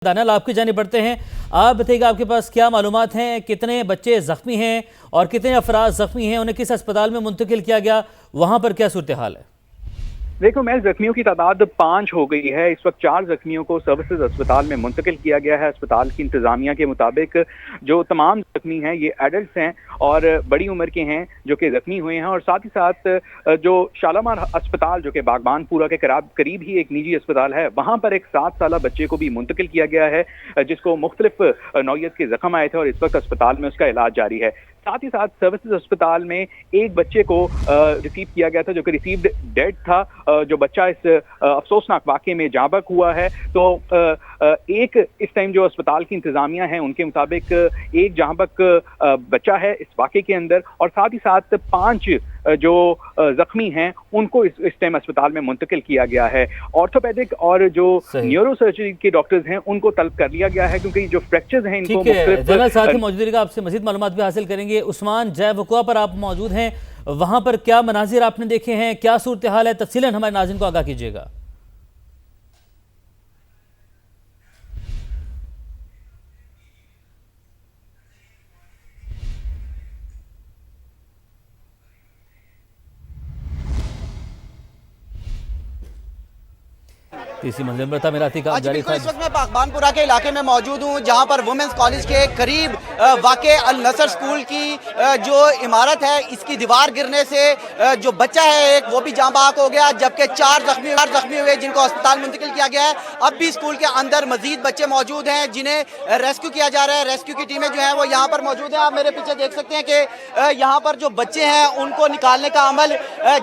दानियाल आपकी जानिब बढ़ते हैं। आप बताइएगा आपके पास क्या मालूमात हैं, कितने बच्चे ज़ख्मी हैं और कितने अफराद ज़ख्मी हैं, उन्हें किस अस्पताल में मुंतकिल किया गया, वहाँ पर क्या सूरत हाल है? देखो मैं जख्मियों की तादाद 5 हो गई है। इस वक्त 4 जख्मियों को सर्विसेज अस्पताल में मुंतकिल किया गया है। अस्पताल की इंतजामिया के मुताबिक जो तमाम जख्मी हैं ये एडल्ट हैं और बड़ी उम्र के हैं जो कि जख्मी हुए हैं, और साथ ही साथ जो शालामार अस्पताल जो कि बागबानपुरा के करीब ही एक निजी अस्पताल है, वहाँ पर एक 7 साला बच्चे को भी मुंतकिल किया गया है जिसको मुख्तलिफ नौइयत के जख्म आए थे और इस वक्त अस्पताल में उसका इलाज जारी है। साथ ही साथ सर्विसेज अस्पताल में एक बच्चे को रिसीव किया गया था जो कि रिसीव्ड डेड था। जो बच्चा इस अफसोसनाक वाक़े में जाँ बहक हुआ है, तो एक इस टाइम जो अस्पताल की इंतजामिया है उनके मुताबिक एक जाँ बहक बच्चा है इस वाक़े के अंदर, और साथ ही साथ 5 जो जख्मी हैं उनको इस टाइम अस्पताल में मुंतकिल किया गया है। ऑर्थोपेडिक और जो न्यूरो सर्जरी के डॉक्टर्स हैं उनको तलब कर लिया गया है क्योंकि जो फ्रैक्चर्स हैं इनको मौजूद रहेगा। आपसे मजीद मालूमात भी हासिल करेंगे। उस्मान जय वक़ुआ पर आप मौजूद हैं, वहां पर क्या मनाजिर आपने देखे हैं, क्या सूरत हाल है, तफसीलन हमारे नाज़रीन को आगाह कीजिएगा। तीसरी मंजिल पर तामीराती काम जारी था। इस वक्त मैं बागबानपुरा के इलाके में मौजूद हूँ जहाँ पर वुमेंस कॉलेज के करीब वाक़े अल नसर स्कूल की जो इमारत है इसकी दीवार गिरने से जो बच्चा है एक वो भी जाँ बहक हो गया, जबकि 4 जख्मी हुए जिनको अस्पताल मुंतकिल किया गया है। अब भी स्कूल के अंदर मजीद बच्चे मौजूद हैं जिन्हें रेस्क्यू किया जा रहा है। रेस्क्यू की टीमें जो हैं वो यहाँ पर मौजूद हैं। आप मेरे पीछे देख सकते हैं कि यहाँ पर जो बच्चे हैं उनको निकालने का अमल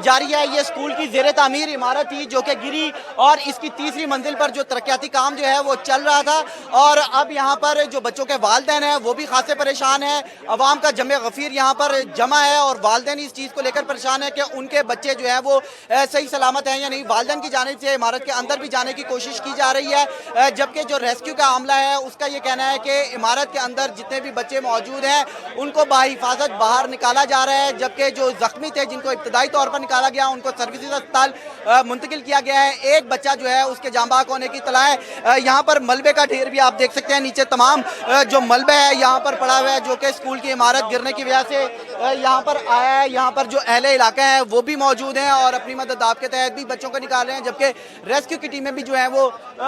जारी है। ये स्कूल की ज़ेर तामीर इमारत थी जो कि गिरी और इसकी तीसरी मंजिल पर जो तरक्याती काम जो है वो चल रहा था, और अब यहाँ पर जो बच्चों के वालिदैन हैं वो भी खासे परेशान हैं। अवाम का जमे गफीर यहाँ पर जमा है और वालिदैन इस चीज़ को लेकर परेशान है कि उनके बच्चे जो है वो सही सलामत हैं या नहीं। वालिदैन की जानिब से इमारत के अंदर भी जाने की कोशिश की जा रही है, जबकि जो रेस्क्यू का अमला है उसका ये कहना है कि इमारत के अंदर जितने भी बच्चे मौजूद हैं उनको बाहिफाजत बाहर निकाला जा रहा है, जबकि जो जख्मी थे जिनको इब्तदाई तौर पर निकाला गया उनको सर्विसेज अस्पताल मुंतकिल किया गया है। एक बच्चा जो है उसके जाँ बहक होने की इत्तला है। यहाँ पर मलबे का ढेर भी आप देख सकते हैं, नीचे तमाम जो मलबे है यहाँ पर पड़ा हुआ है जो कि स्कूल की इमारत गिरने की वजह से यहाँ पर आया है। यहाँ पर जो अहले इलाका है वो भी मौजूद हैं और अपनी मदद आपके तहत भी बच्चों को निकाल रहे हैं, जबकि रेस्क्यू की टीमें भी जो है वो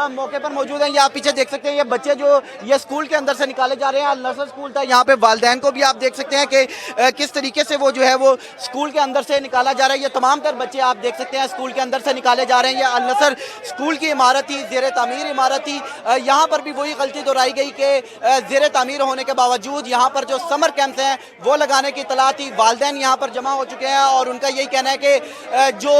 मौके पर मौजूद हैं। ये आप पीछे देख सकते हैं ये बच्चे जो ये स्कूल के अंदर से निकाले जा रहे हैं। अल नसर स्कूल था, यहाँ पे वालिदैन को भी आप देख सकते हैं कि किस तरीके से वो जो है वो स्कूल के अंदर से निकाला जा रहा है। ये तमाम तर बच्चे आप देख सकते हैं स्कूल के अंदर से निकाले जा रहे हैं। ये अल नसर स्कूल की इमारत थी, ज़ेर तामीर इमारत थी। यहाँ पर भी वही गलती दोहराई गई कि ज़ेर तामीर होने के बावजूद यहाँ पर जो समर कैंप्स हैं वो लगाने की इत्तला थी। वालिदैन यहाँ पर जमा हो चुके हैं और उनका यही कहना है कि जो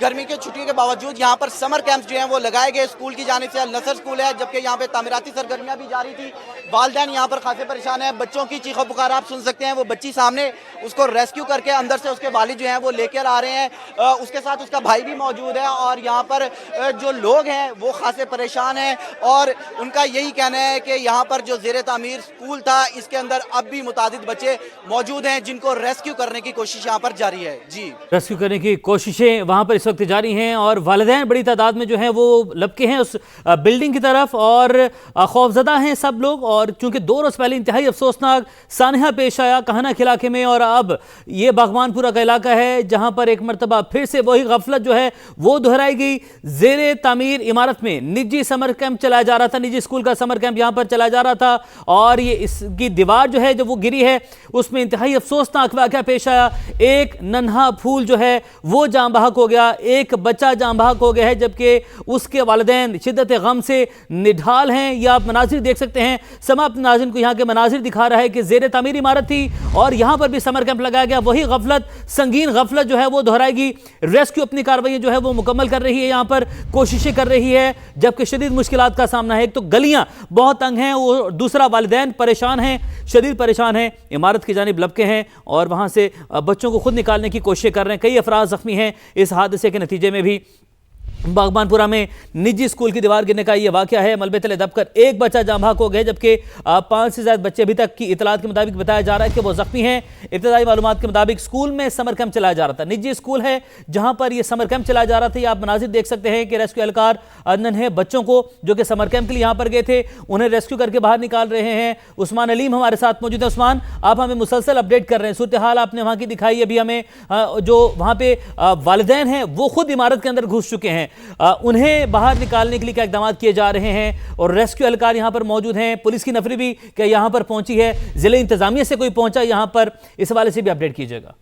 गर्मी की छुट्टियों के बावजूद यहाँ पर समर कैंप्स जो हैं वो लगाए गए स्कूल की जानिब से। अल नसर स्कूल है जबकि यहाँ पे तामीराती सरगर्मियाँ भी जारी थी। वालिदैन यहाँ पर खासे परेशान है। बच्चों की चीखो पुकार आप सुन सकते हैं। वो बच्ची सामने उसको रेस्क्यू करके अंदर से उसके वालिद जो हैं वो लेकर आ रहे हैं, उसके साथ उसका भाई भी मौजूद है, और यहाँ पर जो लोग हैं वो खासे परेशान हैं और उनका यही कहना है कि यहाँ पर जो ज़ेर तामीर स्कूल था इसके अंदर अब भी मुतादिद बच्चे मौजूद हैं जिनको रेस्क्यू करने की कोशिश यहाँ पर जारी है। जी, रेस्क्यू करने की कोशिशें वहाँ पर इस वक्त जारी हैं और वालिदैन बड़ी तादाद में जो हैं वो लपके हैं उस बिल्डिंग की तरफ और खौफजदा हैं सब लोग। और चूंकि 2 रोज़ पहले इंतहाई अफसोसनाक सानहा पेश आया कहनक इलाके में, और अब ये बागबानपुरा का इलाका है जहाँ पर एक मरतबा फिर से वही गफलत जो है वो दोहराई गई। ज़ेर तामीर इमारत में निजी समर कैंप चलाया जा रहा था, निजी स्कूल का समर कैंप यहाँ पर चलाया जा रहा था, और ये इसकी दीवार जो है जो वो गिरी है उसमें इंतहाई अफसोसनाक वाक़या पेश आया। एक नन्हा फूल जो है वो जाँ बहक हो गया, एक बच्चा जाँ बहक हो गया है, जबकि उसके वालिदैन शिद्दत गम से निढाल हैं। ये आप मनाजिर देख सकते हैं। समा अपने नाज़रीन को यहाँ के मनाजिर दिखा रहा है कि ज़ेर तामीर इमारत थी और यहाँ पर भी समर कैंप लगाया गया। वही गफलत, संगीन गफलत जो है वो दोहराएगी। रेस्क्यू अपनी कार्रवाई जो है वो मुकम्मल कर रही है, यहाँ पर कोशिशें कर रही है, जबकि शदीद मुश्किलात का सामना है। एक तो गलियाँ बहुत तंग हैं, वो दूसरा वालिदैन परेशान हैं, शदीद परेशान हैं, इमारत की जानिब लपके हैं और वहाँ से बच्चों को खुद निकालने की कोशिश कर रहे हैं। कई अफराद ज़ख्मी हैं इस हादसे के नतीजे में भी। बागबानपुरा में निजी स्कूल की दीवार गिरने का यह वाकया है। मलबे तले दबकर एक बच्चा जाँ बहक हो गए, जबकि 5 से ज्यादा बच्चे अभी तक की इतलात के मुताबिक बताया जा रहा है कि वो जख्मी हैं। इब्तदाई मालूमात के मुताबिक स्कूल में समर कैंप चलाया जा रहा था। निजी स्कूल है जहां पर यह समर कैंप चलाया जा रहा था। आप मनाजिर देख सकते हैं कि रेस्क्यू एहलकार नन्हे बच्चों को जो कि समर कैंप के लिए यहाँ पर गए थे उन्हें रेस्क्यू करके बाहर निकाल रहे हैं। उस्मान अलीम हमारे साथ मौजूद है। उस्मान, आप हमें मुसलसल अपडेट कर रहे हैं, सूरत हाल आपने वहाँ की दिखाई। अभी हमें जो वहाँ पे वालिदैन हैं वो खुद इमारत के अंदर घुस चुके हैं, उन्हें बाहर निकालने के लिए क्या इक़दाम किए जा रहे हैं और रेस्क्यू एहलकार यहाँ पर मौजूद हैं, पुलिस की नफरी भी क्या यहाँ पर पहुंची है, जिले इंतजामिया से कोई पहुंचा यहाँ पर, इस हवाले से भी अपडेट कीजिएगा।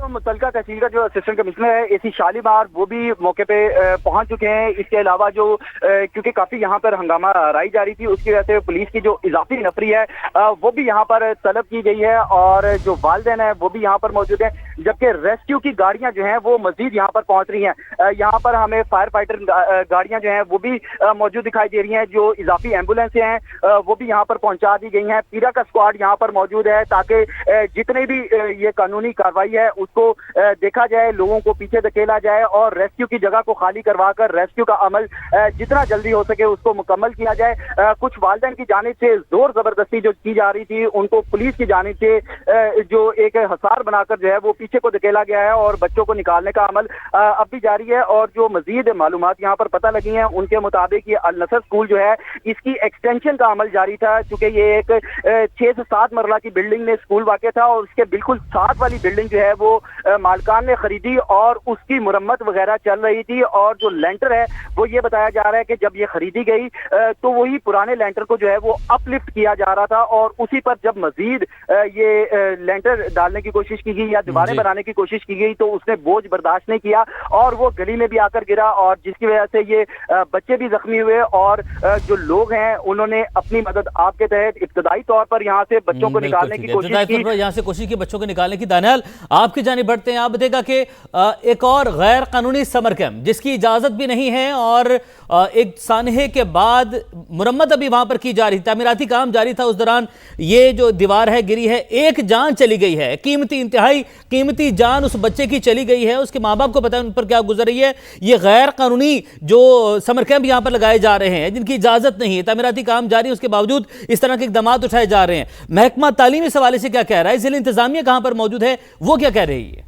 मुतलका तहसील का जो असिस्टेंट कमिश्नर है एसी शालीमार वो भी मौके पे पहुंच चुके हैं। इसके अलावा जो क्योंकि काफी यहाँ पर हंगामा राई जा रही थी, उसकी वजह से पुलिस की जो इजाफी नफरी है वो भी यहाँ पर तलब की गई है और जो वालिदैन है वो भी यहाँ पर मौजूद है, जबकि रेस्क्यू की गाड़ियां जो हैं वो मजीद यहाँ पर पहुंच रही हैं। यहाँ पर हमें फायर फाइटर गाड़ियां जो हैं वो भी मौजूद दिखाई दे रही हैं। जो इजाफी एम्बुलेंस हैं वो भी यहाँ पर पहुंचा दी गई हैं। पीरा का स्क्वाड यहाँ पर मौजूद है ताकि जितने भी ये कानूनी कार्रवाई है उसको देखा जाए, लोगों को पीछे धकेला जाए और रेस्क्यू की जगह को खाली करवा कर रेस्क्यू का अमल जितना जल्दी हो सके उसको मुकम्मल किया जाए। कुछ वालिदैन की जानिब से जोर जबरदस्ती जो की जा रही थी उनको पुलिस की जानिब से जो एक हसार बनाकर जो है वो पीछे को धकेला गया है और बच्चों को निकालने का अमल अब भी जारी है। और जो मजीद मालूमात यहाँ पर पता लगी हैं उनके मुताबिक ये अल नसर स्कूल जो है इसकी एक्सटेंशन का अमल जारी था, चूंकि ये एक 6 से 7 मरला की बिल्डिंग में स्कूल वाक़ था और उसके बिल्कुल साथ वाली बिल्डिंग जो है वो मालकान ने खरीदी और उसकी मुरम्मत वगैरह चल रही थी। और जो लेंटर है वो ये बताया जा रहा है कि जब ये खरीदी गई तो वही पुराने लेंटर को जो है वो अपलिफ्ट किया जा रहा था और उसी पर जब मजीद ये लेंटर डालने की कोशिश की गई या दीवारें बनाने की कोशिश की गई तो उसने बोझ बर्दाश्त नहीं किया और वो गली में भी आकर गिरा और जिसकी वजह से ये बच्चे भी जख्मी हुए और जो लोग हैं उन्होंने अपनी मदद आपके तहत इब्तदाई तौर पर यहाँ से बच्चों को निकालने की कोशिश की। यहाँ से कोशिश की बच्चों को निकालने की। दानियाल, आपकी जानिब बढ़ते हैं। आप बताएगा कि एक और गैर कानूनी समर कैंप जिसकी इजाजत भी नहीं है और एक सानहे के बाद मुरम्मत अभी वहां पर की जा रही, तामीराती काम जारी था, उस दौरान ये जो दीवार है गिरी है, एक जान चली गई है, कीमती इंतहाई कीमती जान उस बच्चे की चली गई है। उसके माँ बाप को पता है उन पर क्या गुजर रही है। ये गैर कानूनी जो समर कैंप यहाँ पर लगाए जा रहे हैं जिनकी इजाजत नहीं है, तामीराती काम जारी है, उसके बावजूद इस तरह के इकदाम उठाए जा रहे हैं। महकमा तालीम इस हवाले से क्या कह रहा है, जिला इंतजामिया कहाँ पर मौजूद है, वो क्या कह रही है?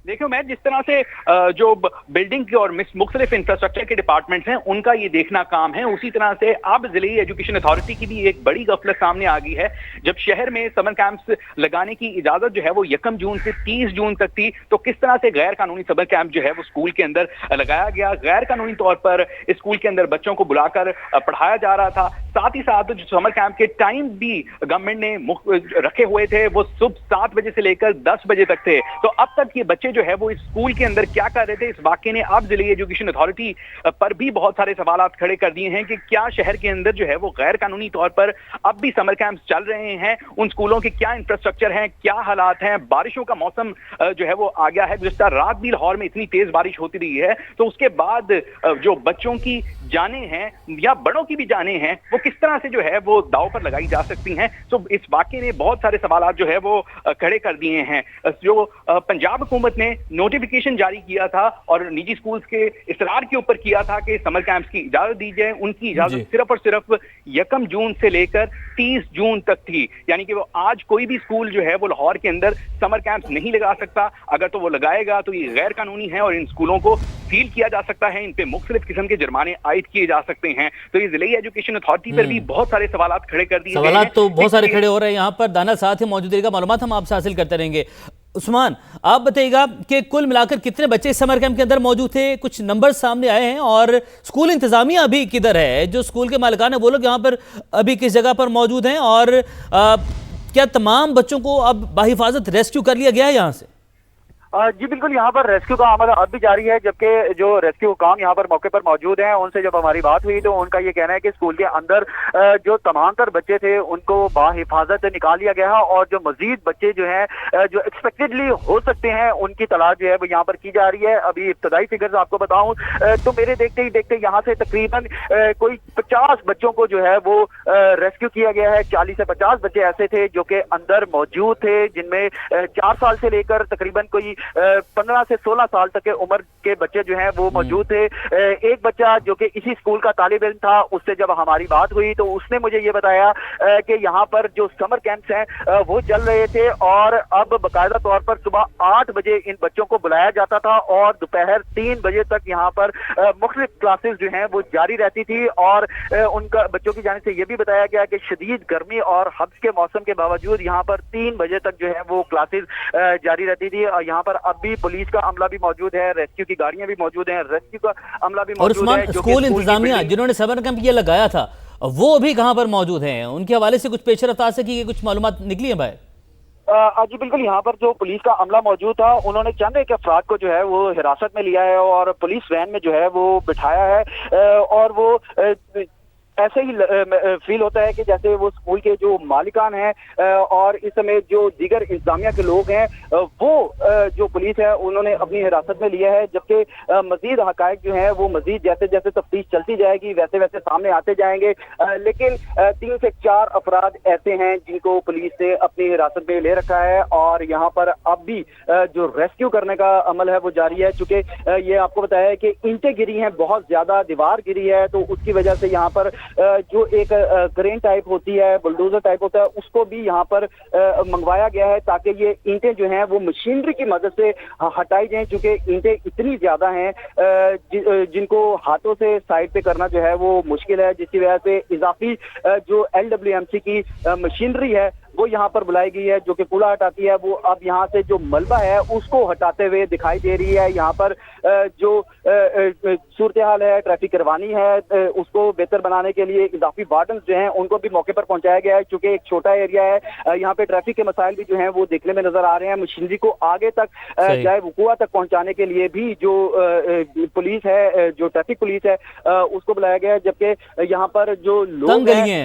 देखियो मैं जिस तरह से जो बिल्डिंग की और मुख्तलिफ इंफ्रास्ट्रक्चर के डिपार्टमेंट्स हैं उनका ये देखना काम है, उसी तरह से अब जिले एजुकेशन अथॉरिटी की भी एक बड़ी गफलत सामने आ गई है। जब शहर में समर कैंप्स लगाने की इजाजत जो है वो 1 जून से 30 जून तक थी, तो किस तरह से गैर कानूनी समर कैंप जो है वो स्कूल के अंदर लगाया गया, गैर कानूनी तौर पर स्कूल के अंदर बच्चों को बुलाकर पढ़ाया जा रहा था। साथ ही साथ जो समर कैंप के टाइम भी गवर्नमेंट ने रखे हुए थे वो सुबह 7 बजे से लेकर 10 बजे तक थे। तो अब तक ये बच्चे जो है वो इस स्कूल के अंदर क्या कर रहे थे, इस वाकये ने अब जिले एजुकेशन अथॉरिटी पर भी बहुत सारे सवालात खड़े कर दिए हैं कि क्या शहर के अंदर जो है वो गैर कानूनी तौर पर अब भी समर कैंप्स चल रहे हैं, उन स्कूलों के क्या इंफ्रास्ट्रक्चर हैं, क्या हालात हैं। बारिशों का मौसम जो है वो आ गया है, गुज़िश्ता रात भी लाहौर में इतनी तेज बारिश होती रही है, तो उसके बाद जो बच्चों की जानें हैं या बड़ों की भी जानें हैं वो किस तरह से जो है वो दाव पर लगाई जा सकती हैं। तो इस वाकये ने बहुत सारे सवालात जो है वो खड़े कर दिए हैं। जो पंजाब हुकूमत ने नोटिफिकेशन जारी किया था और निजी स्कूल्स के इसरार के ऊपर किया था कि समर कैंप्स की इजाजत दी जाए, उनकी इजाजत सिर्फ और सिर्फ 1 जून से लेकर 30 जून तक थी। यानी कि वो आज कोई भी स्कूल जो है वो लाहौर के अंदर समर कैंप्स नहीं लगा सकता, अगर तो वो लगाएगा तो ये गैर कानूनी है और इन स्कूलों को सील किया जा सकता है, इन पे मुख्तलिफ किस्म के जुर्माने आयद किए जा सकते हैं। तो ये जिले एजुकेशन अथॉरिटी पर भी बहुत सारे सवालात खड़े कर दिए। सवालात तो बहुत सारे खड़े हो रहे हैं। यहाँ पर दाना साथ ही मौजूद रहेगा, मालूमात हम आपसे हासिल करते रहेंगे। उस्मान, आप बताइएगा कि कुल मिलाकर कितने बच्चे समर कैंप के अंदर मौजूद थे, कुछ नंबर सामने आए हैं और स्कूल इंतजामिया अभी किधर है, जो स्कूल के मालिकान है वो लोग यहाँ पर अभी किस जगह पर मौजूद हैं और क्या तमाम बच्चों को अब बाहिफाजत रेस्क्यू कर लिया गया है यहाँ से? जी बिल्कुल, यहाँ पर रेस्क्यू का अमल अब भी जारी है, जबकि जो रेस्क्यू काम यहाँ पर मौके पर मौजूद हैं उनसे जब हमारी बात हुई तो उनका ये कहना है कि स्कूल के अंदर जो तमाम तर बच्चे थे उनको बाहिफाजत निकाल लिया गया है और जो मजीद बच्चे जो हैं जो एक्सपेक्टेडली हो सकते हैं उनकी तलाश जो है वो यहाँ पर की जा रही है। अभी इब्तदाई फिगर्स आपको बताऊं तो मेरे देखते ही देखते यहाँ से तकरीबन कोई 50 बच्चों को जो है वो रेस्क्यू किया गया है। 40 से 50 बच्चे ऐसे थे जो कि अंदर मौजूद थे जिनमें 4 साल से लेकर तकरीबन कोई 15 से 16 साल तक के उम्र के बच्चे जो हैं वो मौजूद थे। एक बच्चा जो कि इसी स्कूल का तालिब इल्म था, उससे जब हमारी बात हुई तो उसने मुझे ये बताया कि यहाँ पर जो समर कैंप्स हैं वो चल रहे थे और अब बाकायदा तौर पर सुबह 8 बजे इन बच्चों को बुलाया जाता था और दोपहर 3 बजे तक यहाँ पर मुख्तलिफ क्लासेस जो हैं वो जारी रहती थी। और उनका बच्चों की जानिब से ये भी बताया गया कि शदीद गर्मी और हब्स के मौसम के बावजूद यहाँ पर 3 बजे तक जो है वो क्लासेस जारी रहती थी। और यहाँ पर अब भी पुलिस का अमला भी मौजूद है, रेस्क्यू की गाड़ियां भी मौजूद हैं, रेस्क्यू का अमला भी और मौजूद है। स्कूल इंतजामिया जिन्होंने समर कैंप ये लगाया था वो भी कहां पर मौजूद हैं? उनके हवाले से कुछ पेश रफ्तार से की कुछ मालूमात निकली है भाई? जी बिल्कुल, यहाँ पर जो पुलिस का अमला मौजूद था उन्होंने चंद एक अफराद को जो है वो हिरासत में लिया है और पुलिस वैन में जो है वो बिठाया है। और वो ऐसे ही फील होता है कि जैसे वो स्कूल के जो मालिकान हैं और इस समय जो दीगर इंतजामिया के लोग हैं वो जो पुलिस है उन्होंने अपनी हिरासत में लिया है। जबकि मजीद हकायक जो है वो मजीद जैसे जैसे तफ्तीश चलती जाएगी वैसे वैसे सामने आते जाएंगे। लेकिन 3 से 4 अफराद ऐसे हैं जिनको पुलिस ने अपनी हिरासत में ले रखा है और यहाँ पर अब भी जो रेस्क्यू करने का अमल है वो जारी है। चूंकि ये आपको बताया है कि ईंटें गिरी हैं, बहुत ज्यादा दीवार गिरी है, तो उसकी वजह से यहाँ पर जो एक क्रेन टाइप होती है, बुलडोजर टाइप होता है, उसको भी यहाँ पर मंगवाया गया है ताकि ये ईंटें जो हैं वो मशीनरी की मदद से हटाई जाएं। चूंकि ईंटें इतनी ज्यादा हैं जिनको हाथों से साइड पे करना जो है वो मुश्किल है, जिसकी वजह से इजाफी जो LWMC की मशीनरी है वो यहाँ पर बुलाई गई है जो कि कूड़ा हटाती है। वो अब यहाँ से जो मलबा है उसको हटाते हुए दिखाई दे रही है। यहाँ पर जो सूरत हाल है, ट्रैफिक करवानी है, उसको बेहतर बनाने के लिए इजाफी वार्डन्स जो हैं उनको भी मौके पर पहुंचाया गया है। चूंकि एक छोटा एरिया है, यहाँ पे ट्रैफिक के मसाइल भी जो हैं वो देखने में नजर आ रहे हैं। मशीनरी को आगे तक जाए वकूआ तक पहुंचाने के लिए भी जो पुलिस है, जो ट्रैफिक पुलिस है, उसको बुलाया गया है। जबकि यहाँ पर जो लोग हैं